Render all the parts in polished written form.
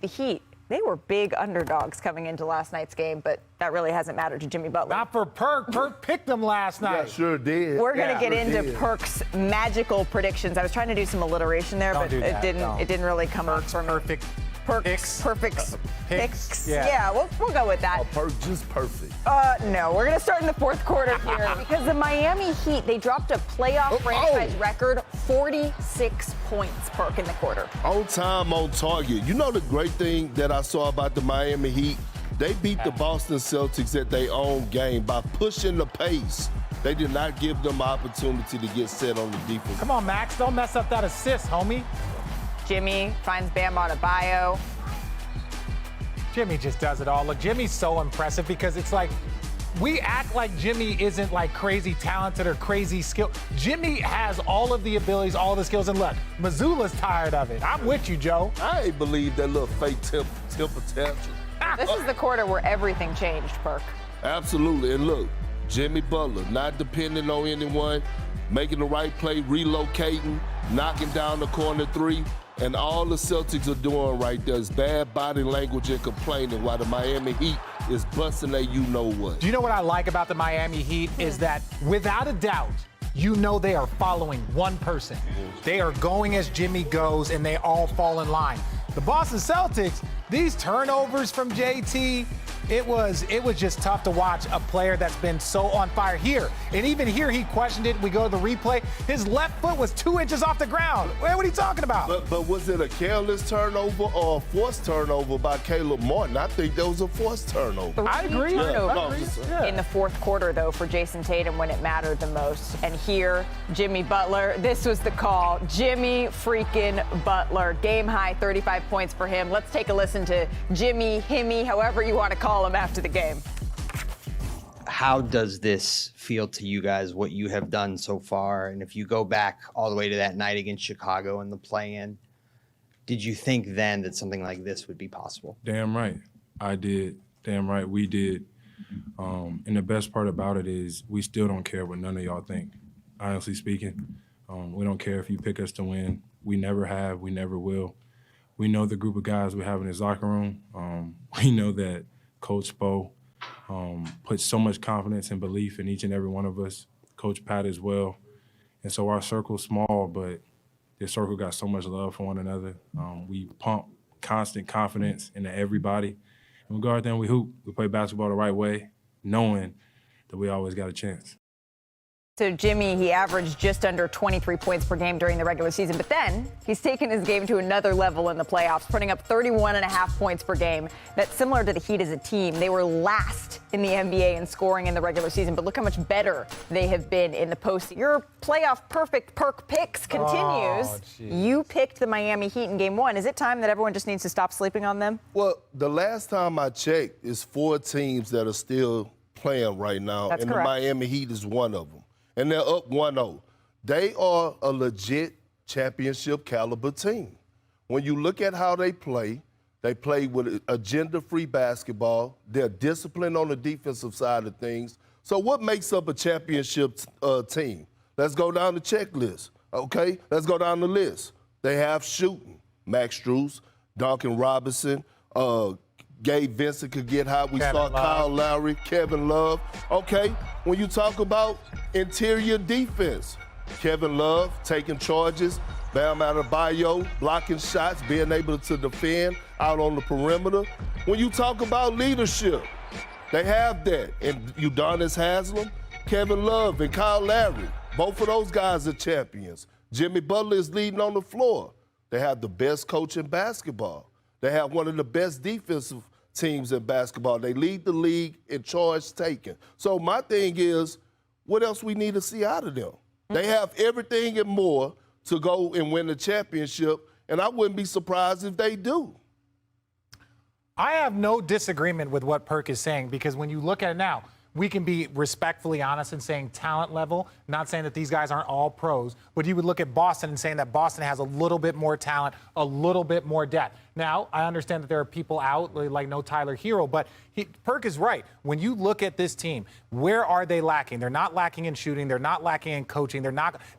The Heat, they were big underdogs coming into last night's game, but that really hasn't mattered to Jimmy Butler. Not for Perk. Perk picked them last night. Yeah, sure did. We're going to get into Perk's magical predictions. I was trying to do some alliteration there, but it didn't really come up for me. Perfect. Perk's perfect picks. Yeah, we'll go with that. Oh, Perk just perfect. No, we're going to start in the fourth quarter here because the Miami Heat, they dropped a playoff franchise record 46 points, Perk, in the quarter. On time, on target. You know the great thing that I saw about the Miami Heat? They beat the Boston Celtics at their own game by pushing the pace. They did not give them opportunity to get set on the defense. Come on, Max. Don't mess up that assist, homie. Jimmy finds Bam Adebayo. Jimmy just does it all. Look, Jimmy's so impressive because it's like we act like Jimmy isn't like crazy talented or crazy skilled. Jimmy has all of the abilities, all the skills, and look, Missoula's tired of it. I'm with you, Joe. I ain't believe that little fake temper tantrum. This is the quarter where everything changed, Perk. Absolutely. And look, Jimmy Butler, not depending on anyone, making the right play, relocating, knocking down the corner three. And all the Celtics are doing right there is bad body language and complaining while the Miami Heat is busting they you-know-what. Do you know what I like about the Miami Heat is that without a doubt, you know they are following one person. They are going as Jimmy goes, and they all fall in line. The Boston Celtics, these turnovers from JT, it was just tough to watch a player that's been so on fire here. And even here, he questioned it. We go to the replay. His left foot was 2 inches off the ground. What are you talking about? But was it a careless turnover or a forced turnover by Caleb Martin? I think that was a forced turnover. I agree. Turnovers in the fourth quarter, though, for Jason Tatum when it mattered the most. And here, Jimmy Butler, this was the call. Jimmy freaking Butler. Game high, 35 points for him. Let's take a listen to Jimmy, Himmy, however you want to call him after the game. How does this feel to you guys, what you have done so far? And if you go back all the way to that night against Chicago in the play-in, did you think then that something like this would be possible? Damn right. I did. Damn right we did. And the best part about it is we still don't care what none of y'all think, honestly speaking. We don't care if you pick us to win. We never have. We never will. We know the group of guys we have in his locker room. We know that Coach Spo puts so much confidence and belief in each and every one of us, Coach Pat as well. And so our circle's small, but this circle got so much love for one another. We pump constant confidence into everybody. And we go out there and we hoop. We play basketball the right way, knowing that we always got a chance. So Jimmy, he averaged just under 23 points per game during the regular season, but then he's taken his game to another level in the playoffs, putting up 31.5 points per game. That's similar to the Heat as a team. They were last in the NBA in scoring in the regular season, but look how much better they have been in the postseason. Your playoff perfect Perk picks continues. You picked the Miami Heat in game one. Is it time that everyone just needs to stop sleeping on them? Well, the last time I checked, it's 4 teams that are still playing right now, That's and correct. the Miami Heat is one of them. And they're up 1-0. They are a legit championship caliber team. When you look at how they play with agenda-free basketball. They're disciplined on the defensive side of things. So what makes up a championship team? Let's go down the checklist, okay? Let's go down the list. They have shooting. Max Strus, Duncan Robinson, Gabe Vincent could get hot. We saw Kyle Lowry, Kevin Love. Okay, when you talk about interior defense, Kevin Love taking charges, Bam Adebayo blocking shots, being able to defend out on the perimeter. When you talk about leadership, they have that. And Udonis Haslem, Kevin Love, and Kyle Lowry, both of those guys are champions. Jimmy Butler is leading on the floor. They have the best coach in basketball. They have one of the best defensive teams in basketball. They lead the league in charge taken. So my thing is, what else we need to see out of them? They have everything and more to go and win the championship, and I wouldn't be surprised if they do. I have no disagreement with what Perk is saying because when you look at it now, we can be respectfully honest in saying talent level, not saying that these guys aren't all pros, but you would look at Boston and saying that Boston has a little bit more talent, a little bit more depth. Now, I understand that there are people out, like no Tyler Hero, but Perk is right. When you look at this team, where are they lacking? They're not lacking in shooting. They're not lacking in coaching.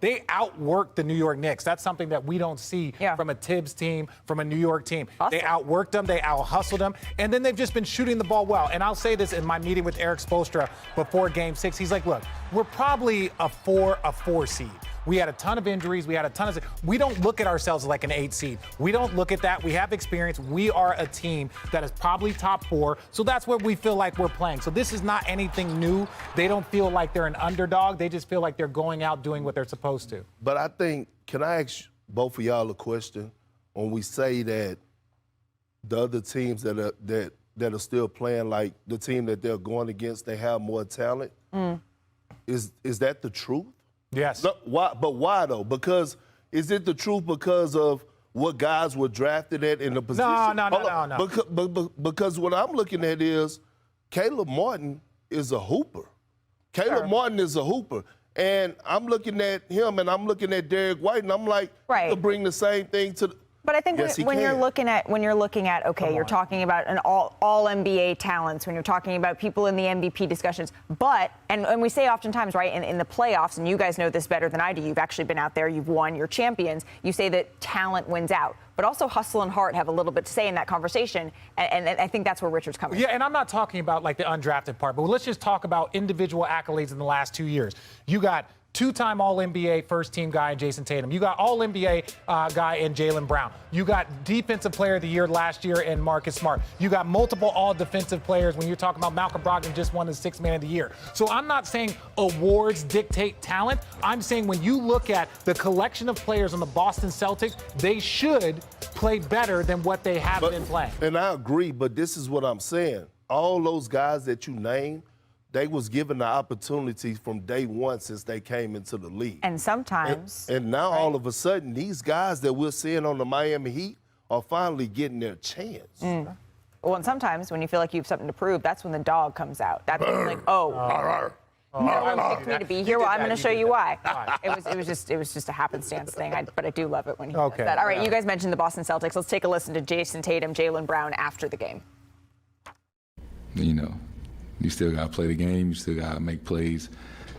They outwork the New York Knicks. That's something that we don't see from a Tibbs team, from a New York team. Awesome. They outworked them. They out-hustled them. And then they've just been shooting the ball well. And I'll say this in my meeting with Eric Spoelstra before Game 6. He's like, look, we're probably a four seed. We had a ton of injuries. We don't look at ourselves like an 8 seed. We don't look at that. We have experience. We are a team that is probably top 4. So that's what we feel like we're playing. So this is not anything new. They don't feel like they're an underdog. They just feel like they're going out doing what they're supposed to. But I think, can I ask both of y'all a question? When we say that the other teams that are still playing like the team that they're going against, they have more talent, is that the truth? Yes. No, why? But why though? Because is it the truth because of what guys were drafted at in the position? No. Because what I'm looking at is Caleb Martin is a hooper. Caleb Martin is a hooper. And I'm looking at him and I'm looking at Derek White and I'm like, to bring the same thing to the. But I think when you're looking at okay, you're talking about an all NBA talents, when you're talking about people in the MVP discussions, but and we say oftentimes, right, in the playoffs, and you guys know this better than I do, you've actually been out there, you've won, you're champions, you say that talent wins out. But also hustle and heart have a little bit to say in that conversation, and I think that's where Richard's coming from. Yeah, and I'm not talking about like the undrafted part, but let's just talk about individual accolades in the last 2 years. You got two-time All-NBA first-team guy in Jason Tatum. You got All-NBA guy in Jaylen Brown. You got Defensive Player of the Year last year in Marcus Smart. You got multiple All-Defensive players when you're talking about Malcolm Brogdon just won the Sixth Man of the Year. So I'm not saying awards dictate talent. I'm saying when you look at the collection of players on the Boston Celtics, they should play better than what they have been playing. And I agree, but this is what I'm saying. All those guys that you named, they was given the opportunity from day one since they came into the league. And sometimes. And now all of a sudden, these guys that we're seeing on the Miami Heat are finally getting their chance. Well, and sometimes when you feel like you have something to prove, that's when the dog comes out. That's when like, everyone picked me to be here. Well, I'm going to show you why. It was just a happenstance thing. But I do love it when he does that. All right, you guys mentioned the Boston Celtics. Let's take a listen to Jason Tatum, Jaylen Brown after the game. You know, you still got to play the game. You still got to make plays,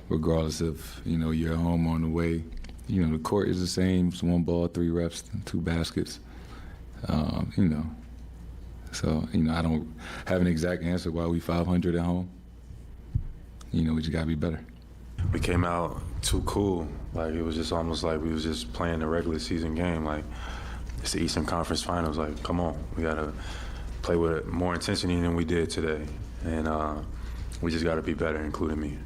regardless of, you're at home on the way. The court is the same. It's 1 ball, 3 reps, 2 baskets. So, I don't have an exact answer why we 500 at home. We just got to be better. We came out too cool. Like, it was just almost like we was just playing the regular season game. Like, it's the Eastern Conference Finals. Like, come on. We got to play with more intensity than we did today. And we just got to be better, including me.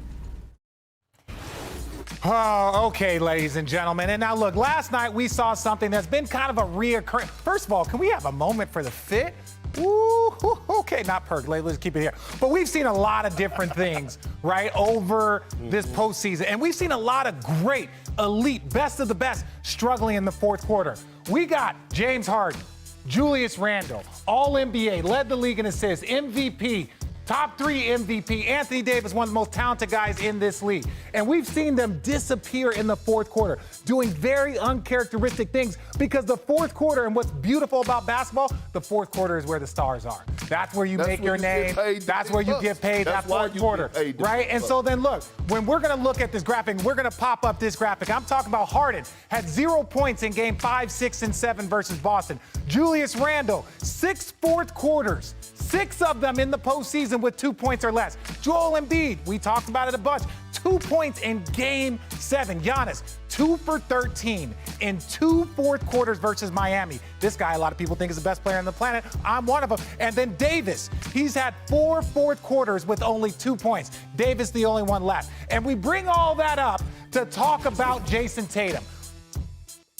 Oh, okay, ladies and gentlemen. And now, look, last night we saw something that's been kind of a reoccurring. First of all, can we have a moment for the fit? Ooh, okay, not Perk. Let's keep it here. But we've seen a lot of different things, right, over this postseason. And we've seen a lot of great, elite, best of the best struggling in the fourth quarter. We got James Harden, Julius Randle, All-NBA, led the league in assists, MVP, top 3 MVP. Anthony Davis, one of the most talented guys in this league. And we've seen them disappear in the fourth quarter, doing very uncharacteristic things because the fourth quarter, and what's beautiful about basketball, the fourth quarter is where the stars are. That's where you make your name. That's where you get paid, that fourth quarter, right? And so then look, when we're going to look at this graphic, we're going to pop up this graphic. I'm talking about Harden had 0 points in game 5, 6, and 7 versus Boston. Julius Randle, 6 fourth quarters, 6 of them in the postseason with 2 points or less. Joel Embiid, we talked about it a bunch, 2 points in game 7. Giannis, 2 for 13 in 2 fourth quarters versus Miami. This guy, a lot of people think is the best player on the planet. I'm one of them. And then Davis, he's had 4 fourth quarters with only 2 points. Davis, the only one left. And we bring all that up to talk about Jason Tatum.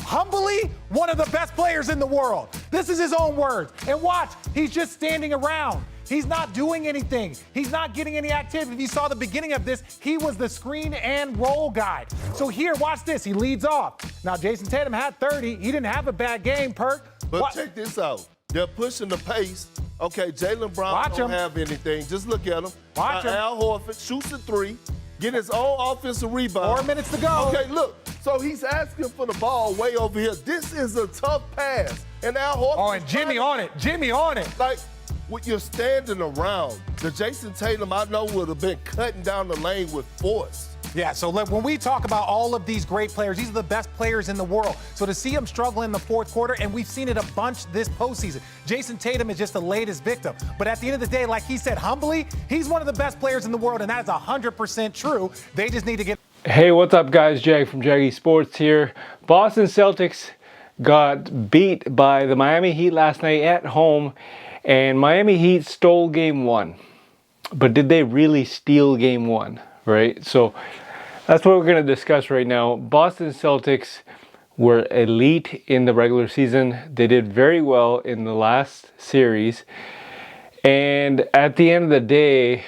Humbly, one of the best players in the world. This is his own words. And watch, he's just standing around. He's not doing anything. He's not getting any activity. If you saw the beginning of this, he was the screen and roll guy. So here, watch this. He leads off. Now, Jason Tatum had 30. He didn't have a bad game, Perk. But check this out. They're pushing the pace. Okay, Jaylen Brown don't have anything. Just look at him. Watch him. Al Horford shoots a 3, get his own offensive rebound. 4 minutes to go. Okay, look. So he's asking for the ball way over here. This is a tough pass. And Al Horford. Oh, and Jimmy on it. Jimmy on it. Like, when you're standing around, the Jason Tatum I know would have been cutting down the lane with force. Yeah, so look, when we talk about all of these great players, these are the best players in the world. So to see them struggle in the fourth quarter, and we've seen it a bunch this postseason. Jason Tatum is just the latest victim. But at the end of the day, like he said humbly, he's one of the best players in the world, and that is 100% true. They just need to get... Hey, what's up, guys? Jag from Jaggy Sports here. Boston Celtics got beat by the Miami Heat last night at home, and Miami Heat stole Game 1. But did they really steal Game 1, right? So that's what we're going to discuss right now. Boston Celtics were elite in the regular season. They did very well in the last series. And at the end of the day,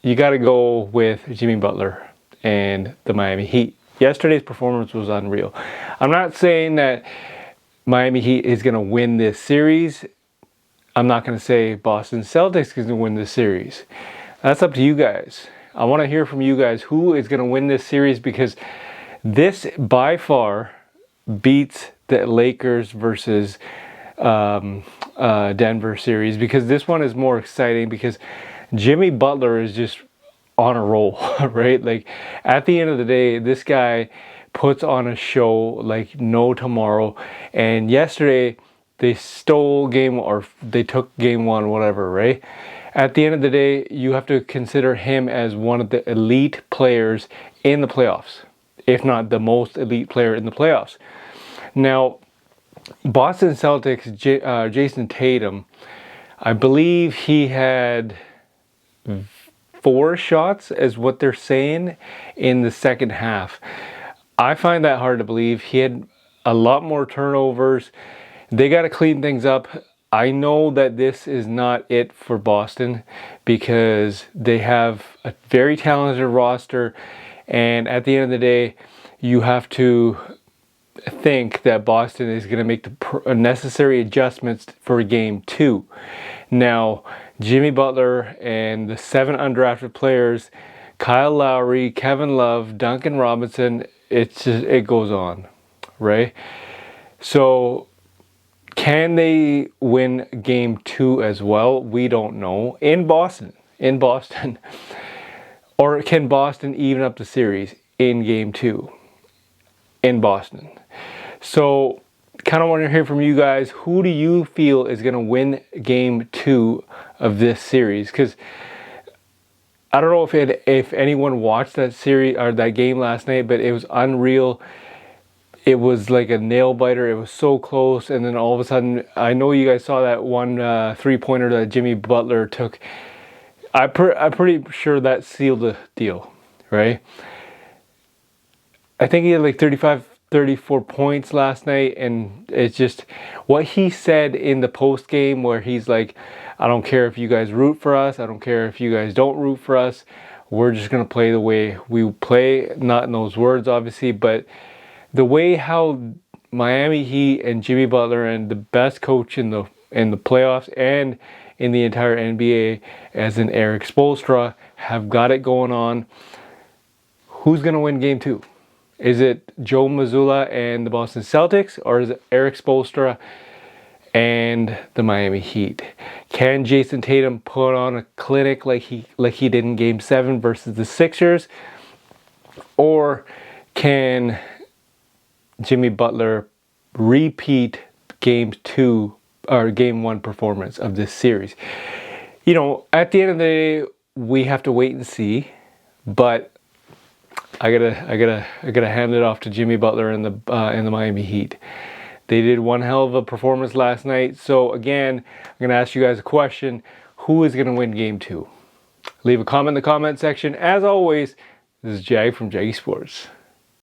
you got to go with Jimmy Butler and the Miami Heat. Yesterday's performance was unreal. I'm not saying that Miami Heat is going to win this series. I'm not going to say Boston Celtics is going to win this series. That's up to you guys. I want to hear from you guys who is going to win this series, because this by far beats the Lakers versus Denver series, because this one is more exciting because Jimmy Butler is just on a roll, right? Like, at the end of the day, this guy puts on a show like no tomorrow. And yesterday they stole they took Game 1, whatever, right? At the end of the day, you have to consider him as one of the elite players in the playoffs, if not the most elite player in the playoffs. Now, Boston Celtics, Jason Tatum, I believe he had 4 shots, is what they're saying, in the second half. I find that hard to believe. He had a lot more turnovers. They got to clean things up. I know that this is not it for Boston, because they have a very talented roster, and at the end of the day, you have to think that Boston is going to make the necessary adjustments for Game 2. Now, Jimmy Butler and the 7 undrafted players, Kyle Lowry, Kevin Love, Duncan Robinson, it goes on, right? So can they win Game 2 as well? We don't know. In Boston. Or can Boston even up the series in Game 2 in Boston? So kind of want to hear from you guys. Who do you feel is going to win Game 2 of this series? Because I don't know if anyone watched that series or that game last night, but it was unreal. It was like a nail biter. It was so close, and then all of a sudden, I know you guys saw that one 3-pointer that Jimmy Butler took. I'm pretty sure that sealed the deal, right? I think he had like 34 points last night, and it's just what he said in the post game, where he's like, I don't care if you guys root for us, I don't care if you guys don't root for us, we're just gonna play the way we play. Not in those words, obviously, but the way how Miami Heat and Jimmy Butler, and the best coach in the playoffs and in the entire NBA, as in Eric Spoelstra, have got it going on. Who's gonna win Game 2? Is it Joe Mazzulla and the Boston Celtics, or is it Eric Spoelstra and the Miami Heat? Can Jason Tatum put on a clinic like he did in Game 7 versus the Sixers, or can Jimmy Butler repeat Game 2 or Game 1 performance of this series? You know, at the end of the day, we have to wait and see, but I gotta hand it off to Jimmy Butler and the Miami Heat. They did one hell of a performance last night. So again, I'm gonna ask you guys a question: who is gonna win Game 2? Leave a comment in the comment section. As always, this is Jag from Jaggy Sports.